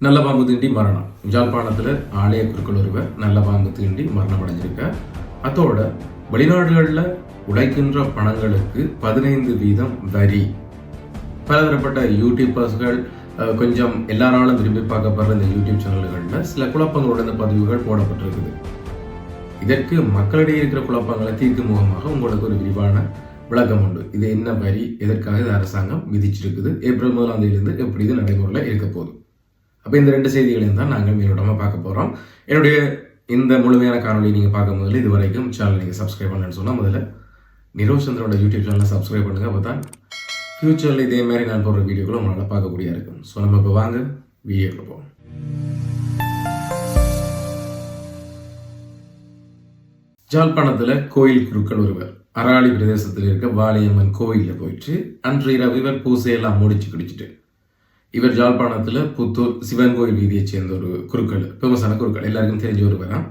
நல்ல பாம்பு தீண்டி மரணம். ஜாழ்ப்பாணத்தில் ஆலய குருக்கள் ஒருவர் நல்ல பாம்பு தீண்டி மரணம் அடைஞ்சிருக்கார். அதோட வெளிநாடுகளில் உழைக்கின்ற பணங்களுக்கு 15% வரி. பலதரப்பட்ட யூடியூபர்ஸ்கள் கொஞ்சம் எல்லாராலும் விரும்பி பார்க்கப்படுற இந்த யூடியூப் சேனல்களில் சில குழப்பங்களோட இந்த பதிவுகள் போடப்பட்டிருக்குது. இதற்கு மக்களிடையே இருக்கிற குழப்பங்களை தீர்க்கும் முகமாக உங்களுக்கு ஒரு விரிவான விளக்கம் உண்டு. இது என்ன வரி, எதற்காக இது அரசாங்கம் விதிச்சிருக்குது, ஏப்ரல் 1ஆம் தேதியிலிருந்து எப்படி இது நடைமுறையில் இருக்க போகுது. அப்போ இந்த ரெண்டு செய்திகளையும் தான் நாங்கள் மேலோட்டமாக பார்க்க போகிறோம். என்னுடைய இந்த முழுமையான காணொலி நீங்கள் பார்க்கும் முதல்ல இது வரைக்கும் சேனல் நீங்கள் சப்ஸ்கிரைப் பண்ணலன்னு சொன்னால் முதல்ல நிரோஷ் சந்திரோட யூடியூப் சேனலை சப்ஸ்கிரைப் பண்ணுங்கள். அப்போ தான் ஃப்யூச்சரில் இதே மாதிரி நான் போடுற வீடியோக்களும் உங்களால் பார்க்கக்கூடிய இருக்கும். ஸோ நம்ம இப்போ வாங்க வீடியோக்குள்ள போவோம். ஜாழ்ப்பாணத்தில் கோயில் குருக்கள் ஒருவர் அராளி பிரதேசத்தில் இருக்க வாலியம்மன் கோயிலில் போயிட்டு அன்று இரவு இவர் பூசையெல்லாம் முடிச்சு குடிச்சிட்டு இவர் ஜாழ்ப்பாணத்தில் புத்தூர் சிவன் கோயில் வீதியைச் சேர்ந்த ஒரு குருக்கள், விமர்சன குருக்கள், எல்லாருக்கும் தெரிஞ்ச ஒருவரான்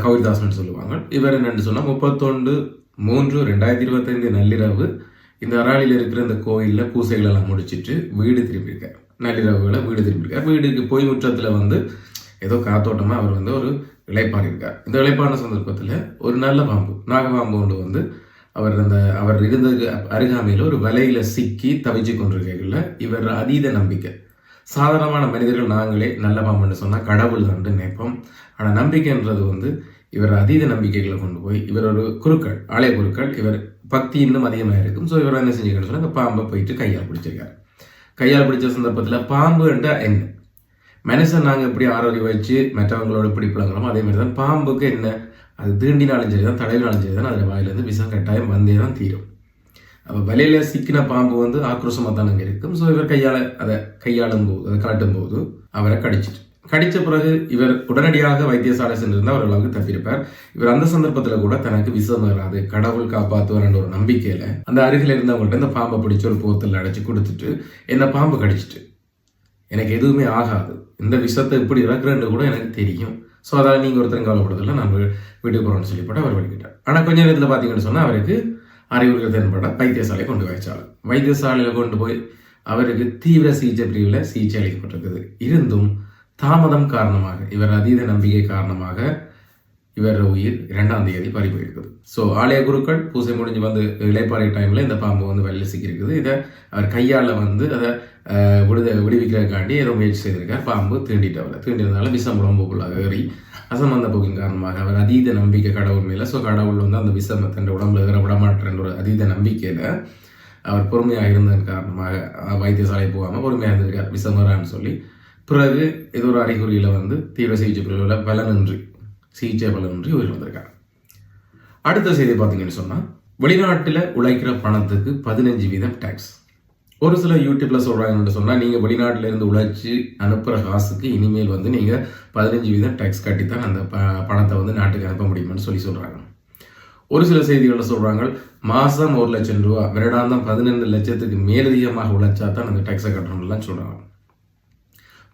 கவிதாசன் சொல்லுவாங்க. இவர் என்னென்னு சொன்னால் 31/3/2025 நள்ளிரவு இந்த அராளியில் இருக்கிற இந்த கோயிலில் பூசைகள் எல்லாம் முடிச்சுட்டு வீடு திரும்பியிருக்கார். நள்ளிரவுகளை வீடு திரும்பியிருக்கார். வீடுக்கு போய் முற்றத்தில் ஏதோ காத்தோட்டமாக அவர் ஒரு இளைப்பாறி இருக்கார். இந்த இளைப்பான சந்தர்ப்பத்தில் ஒரு நல்ல பாம்பு, நாகபாம்பு ஒன்று அவர் இருந்ததுக்கு அருகாமையில் ஒரு வலையில சிக்கி தவிச்சு கொண்டிருக்கைகளில் இவர் அதீத நம்பிக்கை. சாதாரணமான மனிதர்கள் நாங்களே நல்ல பாம்புன்னு சொன்னால் கடவுள் தான் நினைப்போம். ஆனால் நம்பிக்கைன்றது இவர் அதீத நம்பிக்கைகளை கொண்டு போய் இவர் ஒரு குருக்கள், ஆலய குருக்கள், இவர் பக்தி இன்னும் அதிகமாக இருக்கும். ஸோ இவர் என்ன செஞ்சுக்கணும்னு சொன்னால் இந்த பாம்பை போயிட்டு கையால் பிடிச்சிருக்காரு. கையால் பிடிச்ச சந்தர்ப்பத்தில் பாம்பு என்ற என்ன மனுஷன் நாங்கள் எப்படி ஆரோக்கியம் வச்சு மற்றவங்களோட எப்படி பிள்ளைங்களோமோ அதே மாதிரி தான் பாம்புக்கு என்ன, அது தீண்டினாலும் சரி தான், தடவினாலும் சரி தான், அதில் வாயிலேருந்து விஷம் கட்டாயம் வந்தே தான் தீரும். அப்போ வலையில் சிக்கின பாம்பு ஆக்ரோஷமாக தான் அங்கே இருக்கும். ஸோ இவர் அதை கையாளும் போது, அதை காட்டும் போது அவரை கடித்த பிறகு இவர் உடனடியாக வைத்தியசாலை சென்றிருந்தால் அவர்களுக்கு தப்பியிருப்பார். இவர் அந்த சந்தர்ப்பத்தில் கூட தனக்கு விஷம் வராது, கடவுள் காப்பாற்றுவார்ன்ற ஒரு நம்பிக்கையில் அந்த அருகில் இருந்தவங்கள்ட்ட இந்த பாம்பை பிடிச்சி ஒரு போத்தல் அடைச்சி கொடுத்துட்டு என்ன பாம்பு கடிச்சிட்டு எனக்கு எதுவுமே ஆகாது, இந்த விஷத்தை இப்படி இறக்குறேன்னு கூட எனக்கு தெரியும், ஸோ அதால் நீங்கள் ஒருத்தரும் கவலைப்படுறதில்ல, நான் வீட்டுக்கு போகிறோன்னு சொல்லிப்பட்டு அவர் வலிக்கிட்டார். ஆனால் கொஞ்ச நேரத்தில் பார்த்தீங்கன்னு சொன்னால் அவருக்கு அறிகுறிகள் தென்பட வைத்தியசாலை கொண்டு வச்சாலும் வைத்தியசாலையில் கொண்டு போய் அவருக்கு தீவிர சிகிச்சை பிரிவில் சிகிச்சை அளிக்கப்பட்டிருக்குது. இருந்தும் தாமதம் காரணமாக, இவர் அதீத நம்பிக்கை காரணமாக இவர் உயிர் 2ஆம் தேதி பறி போயிருக்குது. ஸோ ஆலய குருக்கள் பூசை முடிஞ்சு இளைப்பாறை டைமில் இந்த பாம்பு வெளியில் சிக்கியிருக்குது. இதை அவர் கையால் அதை விடுவிக்கிறதுக்காண்டி ஏதோ முயற்சி செய்திருக்கார். பாம்பு தீண்டிட்டதினால விஷம் உடம்புக்குள்ளாக ஏறி அசம்பந்த போக்கின் காரணமாக அவர் அதீத நம்பிக்கை கடவுள் மேலே. ஸோ கடவுள் அந்த விஷம் தன் உடம்புல ஏற விடமாட்டேன்ற ஒரு அதீத நம்பிக்கையில் அவர் பொறுமையாக இருந்ததன் காரணமாக வைத்தியசாலை போகாமல் பொறுமையாக இருந்திருக்கார் விஷம் வரான்னு சொல்லி. பிறகு ஏதோ ஒரு அறிகுறியில் தீவிர சிகிச்சை பிரிவில் சிகிச்சை பலனின்றி உயிர் வந்திருக்கார். அடுத்த செய்தி பார்த்தீங்கன்னு சொன்னால் வெளிநாட்டில் உழைக்கிற பணத்துக்கு 15% டேக்ஸ். ஒரு சில யூடியூப்ல சொல்றாங்கன்னு சொன்னால் நீங்கள் வெளிநாட்டில இருந்து உழைச்சி அனுப்புகிற காசுக்கு இனிமேல் நீங்கள் 15% டேக்ஸ் கட்டித்தான் அந்த பணத்தை நாட்டுக்கு அனுப்ப முடியும்னு சொல்கிறாங்க. ஒரு சில செய்திகளில் சொல்கிறாங்க மாதம் 1 லட்சம் ரூபா, வருடாந்தம் 12 லட்சத்துக்கு மேலதிகமாக உழைச்சா தான் அந்த டேக்ஸை கட்டணும்லாம் சொல்கிறாங்க.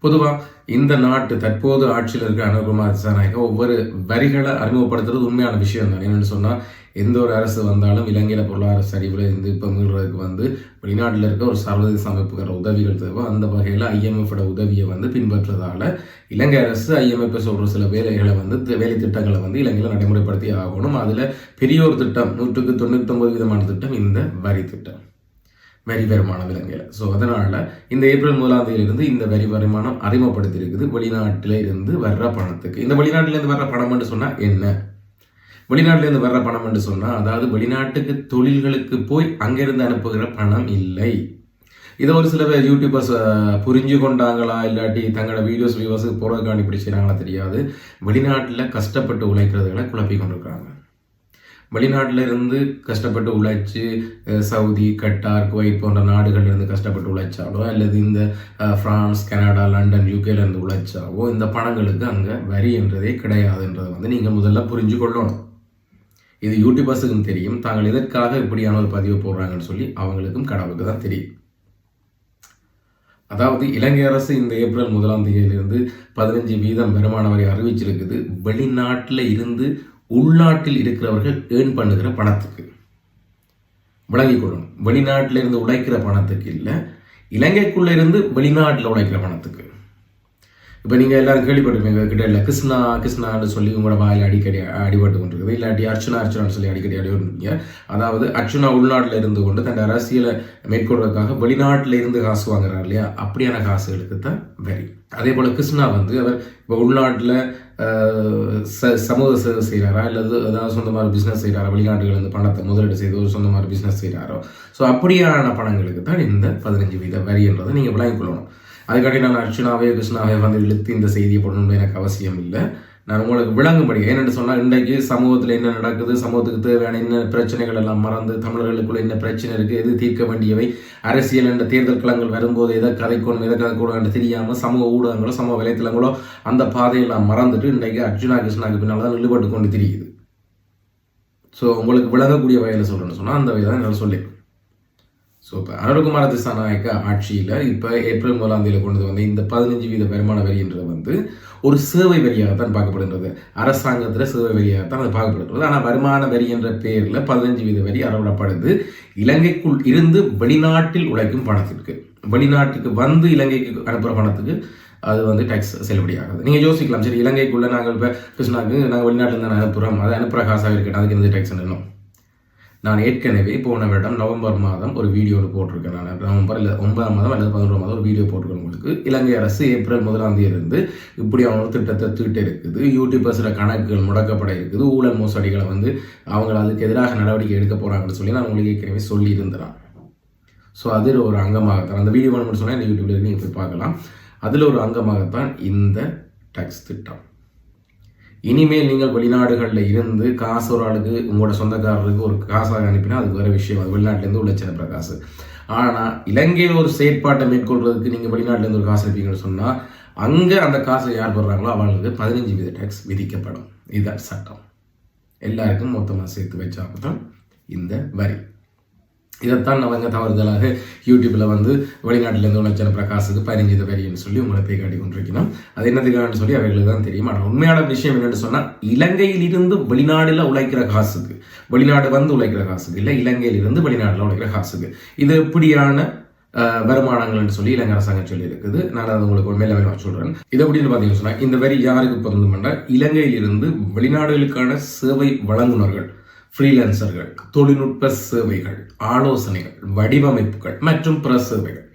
பொதுவாக இந்த நாட்டு தற்போது ஆட்சியில் இருக்க அனுகுமார் திசாநாயக்க ஒவ்வொரு வரிகளை அறிமுகப்படுத்துறது உண்மையான விஷயம் தான். என்னென்னு சொன்னால் எந்த ஒரு அரசு வந்தாலும் இலங்கையில் பொருளாதார சரிவில் இருந்து இப்போ மீள்றதுக்கு வெளிநாட்டில் இருக்க ஒரு சர்வதேச அமைப்புகிற உதவிகள் தேவை. அந்த வகையில் IMF உதவியை பின்பற்றுறதால இலங்கை அரசு IMF சொல்கிற சில வேலைகளை வேலை திட்டங்களை இலங்கையில் நடைமுறைப்படுத்தி ஆகணும். அதில் பெரிய ஒரு திட்டம் 99% திட்டம் இந்த வரி திட்டம், வரி வருமானம் இலங்கையில். ஸோ அதனால் இந்த ஏப்ரல் 1ஆம் தேதியிலிருந்து இந்த வரி வருமானம் அறிமுகப்படுத்தியிருக்குது வெளிநாட்டில் இருந்து வர்ற பணத்துக்கு. இந்த வெளிநாட்டிலேருந்து வர்ற பணம்னு சொன்னால் என்ன? வெளிநாட்டிலேருந்து வர்ற பணம்னு சொன்னால் அதாவது வெளிநாட்டுக்கு தொழில்களுக்கு போய் அங்கிருந்து அனுப்புகிற பணம் இல்லை. இதை ஒரு சில யூடியூபர்ஸ் புரிஞ்சு கொண்டாங்களா இல்லாட்டி தங்களோட வீடியோஸ் வியூவர்ஸுக்கு போகிறதுக்காண்டி இப்படி செய்கிறாங்களா தெரியாது. வெளிநாட்டில் கஷ்டப்பட்டு உழைக்கிறதுகளை குழப்பி கொண்டிருக்கிறாங்க. வெளிநாட்டில் இருந்து கஷ்டப்பட்டு உழைச்சி சவுதி, கட்டார், குவைத் போன்ற நாடுகளில் இருந்து கஷ்டப்பட்டு உழைச்சாலோ அல்லது இந்த பிரான்ஸ், கனடா, லண்டன், யூகேலேருந்து உழைச்சாவோ இந்த பணங்களுக்கு அங்கே வரி என்றதே கிடையாதுன்றதை நீங்கள் முதல்ல புரிஞ்சு கொள்ளணும். இது யூடியூபர்ஸுக்கும் தெரியும். தாங்கள் எதற்காக இப்படியான ஒரு பதிவு போடுறாங்கன்னு சொல்லி அவங்களுக்கும் கடவுளுக்கு தான் தெரியும். அதாவது இலங்கை அரசு இந்த ஏப்ரல் 1ஆம் தேதியிலிருந்து 15% வருமான வரி அறிவிச்சிருக்குது வெளிநாட்டில் இருந்து உள்நாட்டில் இருக்கிறவர்கள் ஏர்ன் பண்ணுகிற பணத்துக்கு. விளங்கிக் கொள்ளணும், வெளிநாட்டில் இருந்து உழைக்கிற பணத்துக்கு இல்லை, இலங்கைக்குள்ள இருந்து வெளிநாட்டில் உழைக்கிற பணத்துக்கு. இப்போ நீங்கள் எல்லாரும் கேள்விப்பட்டிருப்பீங்க கிட்ட இல்லை கிருஷ்ணான்னு சொல்லி உங்களோட வாயில் அடிக்கடி அடிபட்டு கொண்டிருக்குது, இல்லாட்டி அர்ச்சுனான்னு சொல்லி அடிக்கடி அடிபட்டுருக்கீங்க. அதாவது அர்ச்சுனா உள்நாட்டில் இருந்து கொண்டு தன் அரசியலை மேற்கொள்வதற்காக வெளிநாட்டில் இருந்து காசு வாங்குறாரு இல்லையா, அப்படியான காசுகளுக்கு தான் வரி. அதே போல் கிருஷ்ணா வந்து அவர் இப்போ உள்நாட்டில் சமூக சேவை செய்கிறாரா இல்லது ஏதாவது சொந்தமாக பிஸ்னஸ் செய்கிறாரா, வெளிநாட்டுகள் வந்து பணத்தை முதலீடு செய்து ஒரு சொந்தமாக பிஸ்னஸ் செய்கிறாரோ, ஸோ அப்படியான பணங்களுக்கு தான் இந்த 15% வரி என்றதை நீங்கள் விளங்கிக் கொள்ளணும். அதுக்காட்டி நான் அர்ச்சுனாவே கிருஷ்ணாவே வந்து இழுத்து இந்த செய்தியை போடணும்னு எனக்கு அவசியம் இல்லை. நான் உங்களுக்கு விளங்கும்படி ஏன்னு சொன்னால் இன்றைக்கு சமூகத்தில் என்ன நடக்குது, சமூகத்துக்கு தேவையான என்ன பிரச்சனைகள் எல்லாம் மறந்து தமிழர்களுக்குள்ள என்ன பிரச்சனை இருக்குது, எது தீர்க்க வேண்டியவை, அரசியல் என்ற தேர்தல் களங்கள் வரும்போது எதை கதைக்கணும் எதை கதைக்கூடாது தெரியாமல் சமூக ஊடகங்களோ சமூக வலைத்தளங்களோ அந்த பாதையெல்லாம் மறந்துட்டு இன்றைக்கு அர்ச்சுனா கிருஷ்ணாக்கு பின்னால் தான் ஈடுபட்டு கொண்டு தெரியுது. ஸோ உங்களுக்கு விளங்கக்கூடிய வகையில் சொல்கிறேன்னு சொன்னால் அந்த வகையில் தான் என்னால் சொல்லியிருக்கேன். ஸோ இப்போ அனுரகுமார திசாநாயக்க ஆட்சியில் இப்போ ஏப்ரல் 1 கொண்டு வந்து இந்த 15% வருமான வரின்றது வந்து ஒரு சேவை வரியாகத்தான் பார்க்கப்படுகின்றது. அரசாங்கத்தில் சேவை வரியாகத்தான் அது பார்க்கப்படுகிறது. ஆனால் வருமான வரி என்ற பெயரில் 15% வரி அறவிடப்படுது இலங்கைக்குள் இருந்து வெளிநாட்டில் உழைக்கும் பணத்திற்கு. வெளிநாட்டுக்கு வந்து இலங்கைக்கு அனுப்புகிற பணத்துக்கு அது வந்து டேக்ஸ் செல்லுபடியாகுது. நீங்கள் யோசிக்கலாம், சரி இலங்கைக்குள்ளே நாங்கள் இப்போ கிருஷ்ணாவுக்கு நாங்கள் வெளிநாட்டில் தான் அனுப்புகிறோம், அதை அனுப்புகிற காசாக இருக்கட்டும், அதுக்கு எந்த டேக்ஸ் என்னணும். நான் ஏற்கனவே போன வருடம் நவம்பர் மாதம் ஒரு வீடியோ போட்டிருக்கேன். நான் நவம்பர் இல்லை 9ஆம் மாதம் அல்லது 11ஆம் மாதம் ஒரு வீடியோ போட்டிருக்கேன் உங்களுக்கு. இலங்கை அரசு ஏப்ரல் 1 இப்படி அவங்க திட்டத்தை தீட்ட இருக்குது, யூடியூபர்ஸில் கணக்குகள் முடக்கப்பட இருக்குது, ஊழல் மோசடிகளை வந்து அவங்க அதுக்கு எதிராக நடவடிக்கை எடுக்க போகிறாங்கன்னு சொல்லி நான் உங்களுக்கு ஏற்கனவே சொல்லியிருந்தேன். ஸோ அதில் ஒரு அங்கமாகத்தான் அந்த வீடியோ பண்ணணும்னு சொன்னால் இந்த யூடியூப்ல நீங்கள் போய் பார்க்கலாம். அதில் ஒரு அங்கமாகத்தான் இந்த டேக்ஸ் திட்டம். இனிமேல் நீங்கள் வெளிநாடுகளில் இருந்து காசு ஒரு ஆளுக்கு உங்களோட சொந்தக்காரருக்கு ஒரு காசாக அனுப்பினா அதுக்கு வேறு விஷயம், அது வெளிநாட்டிலேருந்து உள்ள அனுப்புகிற காசு. ஆனால் இலங்கையில் ஒரு செயற்பாட்டை மேற்கொள்வதற்கு நீங்கள் வெளிநாட்டிலேருந்து ஒரு காசு அனுப்பிங்கன்னு சொன்னால் அங்கே அந்த காசை யார் போடுறாங்களோ அவங்களுக்கு 15% டேக்ஸ் விதிக்கப்படும். இதுதான் சட்டம். எல்லாருக்கும் மொத்தமாக சேர்த்து வச்சால்தான் இந்த வரி. இதைத்தான் அவங்க தவறுதலாக யூடியூப்பில் வந்து வெளிநாட்டிலேருந்து உழைச்சன பிரகாசுக்கு 15% வரின்னு சொல்லி உங்களை போய் காட்டி கொண்டிருக்கணும். அது என்னதுக்கான்னு சொல்லி அவர்களுக்கு தான் தெரியும். ஆனால் உண்மையான விஷயம் என்னென்னு சொன்னால் இலங்கையில் இருந்து வெளிநாடில் உழைக்கிற காசுக்கு, வெளிநாடு வந்து உழைக்கிற காசுக்கு இல்லை, இலங்கையில் இருந்து வெளிநாட்டில் உழைக்கிற காசுக்கு இது எப்படியான வருமானங்கள்னு சொல்லி இலங்கை அரசாங்கம் சொல்லி இருக்குது. நான் அதை உங்களுக்கு ஒரு மேலே சொல்கிறேன். இது எப்படின்னு பார்த்தீங்கன்னு சொன்னால் இந்த வரி யாருக்கு பொருந்தும் என்றால் இலங்கையில் இருந்து வெளிநாடுகளுக்கான சேவை வழங்குனர்கள், ஃப்ரீலான்சர்கள், தொழில்நுட்ப சேவைகள், ஆலோசனைகள், வடிவமைப்புகள் மற்றும் பிற சேவைகள்.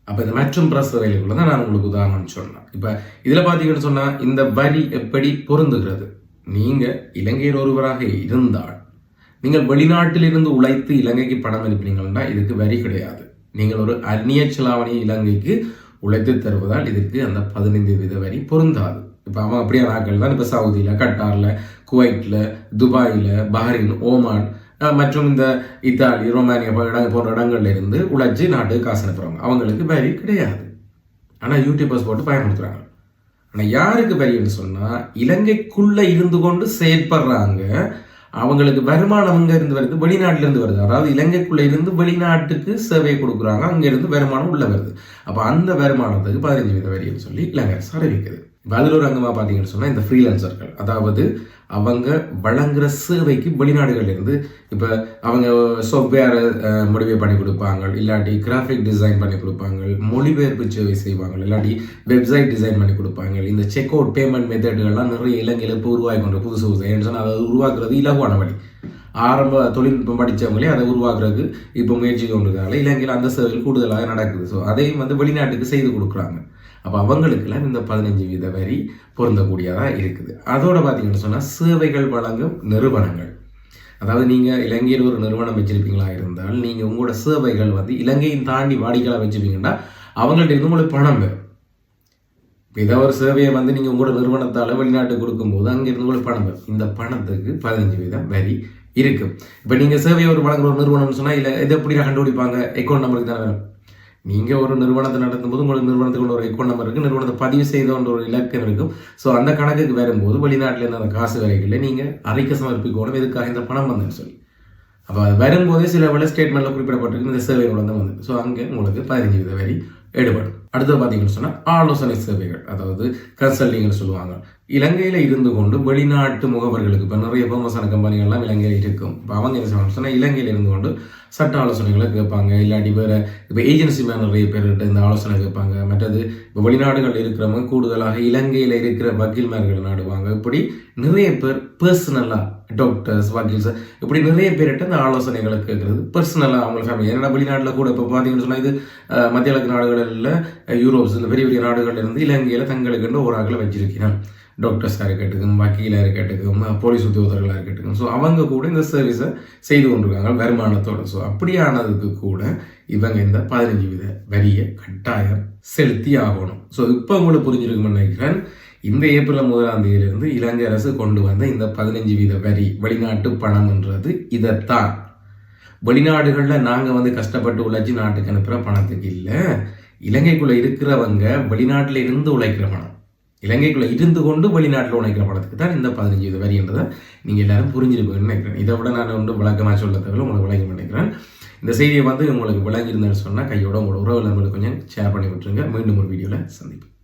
அப்போ இந்த மற்றும் பிற சேவைகளுக்குள்ள தான் நான் உங்களுக்கு உதாரணம் சொன்னேன். இப்போ இதில் பார்த்தீங்கன்னு சொன்னால் இந்த வரி எப்படி பொருந்துகிறது, நீங்கள் இலங்கையில் ஒருவராக இருந்தால் நீங்கள் வெளிநாட்டிலிருந்து உழைத்து இலங்கைக்கு பணம் அனுப்பினீங்கன்னா இதுக்கு வரி கிடையாது. நீங்கள் ஒரு அந்நிய செலாவணி இலங்கைக்கு உழைத்து தருவதால் இதுக்கு அந்த 15% வரி பொருந்தாது. இப்போ அவன் அப்படியான ஆட்கள் தான் இப்போ சவுதியில், கட்டாரில், குவைட்டில், துபாயில், பஹ்ரைன், ஓமான் மற்றும் இந்த இத்தாலி, ரொமானியா போன்ற இடங்கள்ல இருந்து உழைச்சி நாட்டுக்கு காசு அனுப்புகிறவங்க அவங்களுக்கு வரி கிடையாது. ஆனால் யூடியூபர்ஸ் போட்டு பயன்படுத்துகிறாங்க. ஆனால் யாருக்கு வரின்னு சொன்னால் இலங்கைக்குள்ளே இருந்து கொண்டு செயற்படுறாங்க, அவங்களுக்கு வருமானம் அங்கே இருந்து வருது, வெளிநாட்டிலேருந்து வருது. அதாவது இலங்கைக்குள்ளே இருந்து வெளிநாட்டுக்கு சேவை கொடுக்குறாங்க, அங்கேருந்து வருமானம் உள்ள வருது. அப்போ அந்த வருமானத்துக்கு 15% வரின்னு சொல்லி இலங்கை அரசு அறிவிக்குது. இப்போ அதில் ஒரு அங்கமாக பார்த்தீங்கன்னு சொன்னால் இந்த ஃப்ரீலான்சர்கள், அதாவது அவங்க வழங்குற சேவைக்கு வெளிநாடுகள்லேருந்து இப்போ அவங்க சாஃப்ட்வேரை மொழிபெயர்ப்பு பண்ணி கொடுப்பாங்க, இல்லாட்டி கிராஃபிக் டிசைன் பண்ணி கொடுப்பாங்க, மொழிபெயர்ப்பு சேவை செய்வாங்க, இல்லாட்டி வெப்சைட் டிசைன் பண்ணி கொடுப்பாங்க. இந்த செக் அவுட் பேமெண்ட் மெத்தடுகள்லாம் நிறைய இலங்கையில் இப்போ உருவாகி கொண்டு புதுசு ஏன்னு சொன்னால் அதை உருவாக்குறது இலகுவான வழி. ஆரம்ப தொழில்நுட்பம் படித்தவங்களே அதை உருவாக்குறதுக்கு இப்போ முயற்சி கொண்டிருக்காங்க. இலங்கையில் அந்த சேவைகள் கூடுதலாக நடக்குது. ஸோ அதையும் வந்து வெளிநாட்டுக்கு செய்து கொடுக்குறாங்க. அப்போ அவங்களுக்கெல்லாம் இந்த 15% வரி பொருந்தக்கூடியதாக இருக்குது. அதோட பார்த்தீங்கன்னு சொன்னால் சேவைகள் வழங்கும் நிறுவனங்கள், அதாவது நீங்கள் இலங்கையில் ஒரு நிறுவனம் வச்சிருப்பீங்களா இருந்தால் நீங்கள் உங்களோட சேவைகள் வந்து இலங்கையின் தாண்டி வாடிக்கையாக வச்சுருப்பீங்கன்னா அவங்கள்ட்ட இருந்து உங்களுக்கு பணம் வரும். இப்போ ஏதாவது ஒரு சேவையை வந்து நீங்கள் உங்களோட நிறுவனத்தால் வெளிநாட்டுக்கு கொடுக்கும்போது அங்கேருந்து உங்களுக்கு பணம் வரும். இந்த பணத்துக்கு 15% வரி இருக்கும். இப்போ நீங்கள் சேவையை ஒரு வழங்குற ஒரு நிறுவனம்னு சொன்னால் இல்லை இதை எப்படி கண்டுபிடிப்பாங்க, அக்கௌண்ட் நம்பருக்கு தானே வரும். நீங்கள் ஒரு நிறுவனத்தை நடத்தும் போது உங்களுக்கு நிறுவனத்துக்கு ஒரு அக்கௌண்ட் நம்பர் இருக்குது, நிறுவனத்தை பதிவு செய்தோன்ற ஒரு இலக்கம் இருக்கும். ஸோ அந்த கணக்குக்கு வரும்போது வெளிநாட்டிலேருந்து அந்த காசு வரைகளில் நீங்கள் அறிக்கை சமர்ப்பிக்கணும் எதுக்காக இந்த பணம் வந்துன்னு சொல்லி. அப்போ அது வரும்போதே சில வேலை ஸ்டேட்மெண்ட்டில் குறிப்பிடப்பட்டிருக்கு இந்த சேவை வந்து வந்து. ஸோ அங்கே உங்களுக்கு 15% வரி எடுபடும். அடுத்து பார்த்தீங்கன்னு சொன்னால் ஆலோசனை சேவைகள், அதாவது கன்சல்டிங்னு சொல்லுவாங்க. இலங்கையில் இருந்து கொண்டு வெளிநாட்டு முகவர்களுக்கு இப்போ நிறைய ஃபேமஸான கம்பெனிகள்லாம் இலங்கையில் இருக்கும். இப்போ அவங்க என்ன செய்வாங்க சொன்னால் இலங்கையில் இருந்து கொண்டு சட்ட ஆலோசனைகளை கேட்பாங்க. இல்லாட்டி வேறு இப்போ ஏஜென்சி மேன் நிறைய பேர்கிட்ட இந்த ஆலோசனை கேட்பாங்க. மற்றது இப்போ வெளிநாடுகள் இருக்கிறவங்க கூடுதலாக இலங்கையில் இருக்கிற வக்கீல்மார்கள் நாடுவாங்க. இப்படி நிறைய பேர் பர்சனலாக டாக்டர்ஸ், வக்கீல்ஸ் இப்படி நிறைய பேர்கிட்ட இந்த ஆலோசனைகளை கேட்குறது பர்சனலாக அவங்க ஃபேமிலி. ஏன்னா வெளிநாட்டில் கூட இப்போ பார்த்தீங்கன்னு சொன்னால் இது மத்திய கிழக்கு நாடுகளில் யூரோப்ஸ் இந்த பெரிய பெரிய நாடுகளில் இருந்து இலங்கையில் தங்களுக்குன்னு ஒரு ஆக்களை வச்சிருக்கிறான். டாக்டர்ஸாக இருக்கட்டும், வக்கீலாக இருக்கட்டும், போலீஸ் உத்தியோகர்களாக இருக்கட்டும். ஸோ அவங்க கூட இந்த சர்வீஸை செய்து கொண்டிருக்காங்க வருமானத்தோட. ஸோ அப்படியானதுக்கு கூட இவங்க இந்த 15% வரியை கட்டாயம் செலுத்தி ஆகணும். ஸோ இப்போ உங்களுக்கு புரிஞ்சிருக்குன்னு நினைக்கிறேன். இந்த ஏப்ரல் 1 இலங்கை அரசு கொண்டு வந்த இந்த 15% வரி வெளிநாட்டு பணம்ன்றது இதைத்தான். வெளிநாடுகளில் நாங்கள் கஷ்டப்பட்டு உழைச்சி நாட்டுக்கு அனுப்புகிற பணத்துக்கு இல்லை, இலங்கைக்குள்ளே இருக்கிறவங்க வெளிநாட்டில் இருந்து உழைக்கிற பணம், இலங்கைக்குள்ளே இருந்து கொண்டு வெளிநாட்டில் உழைக்கிற பணத்துக்கு தான் இந்த 15% வரின்றதை நீங்கள் எல்லாரும் புரிஞ்சிருப்பீங்கன்னு நினைக்கிறேன். இதை விட நான் விளக்கமாக சொல்ல தவிர உங்களுக்கு விளங்கி நினைக்கிறேன். இந்த செய்தியை உங்களுக்கு விளங்கியிருந்தேன்னு சொன்னால் கையோட உங்களோட உறவு நண்பர்களுக்கு கொஞ்சம் ஷேர் பண்ணி விட்டுருங்க. மீண்டும் ஒரு வீடியோவில் சந்திப்பேன்.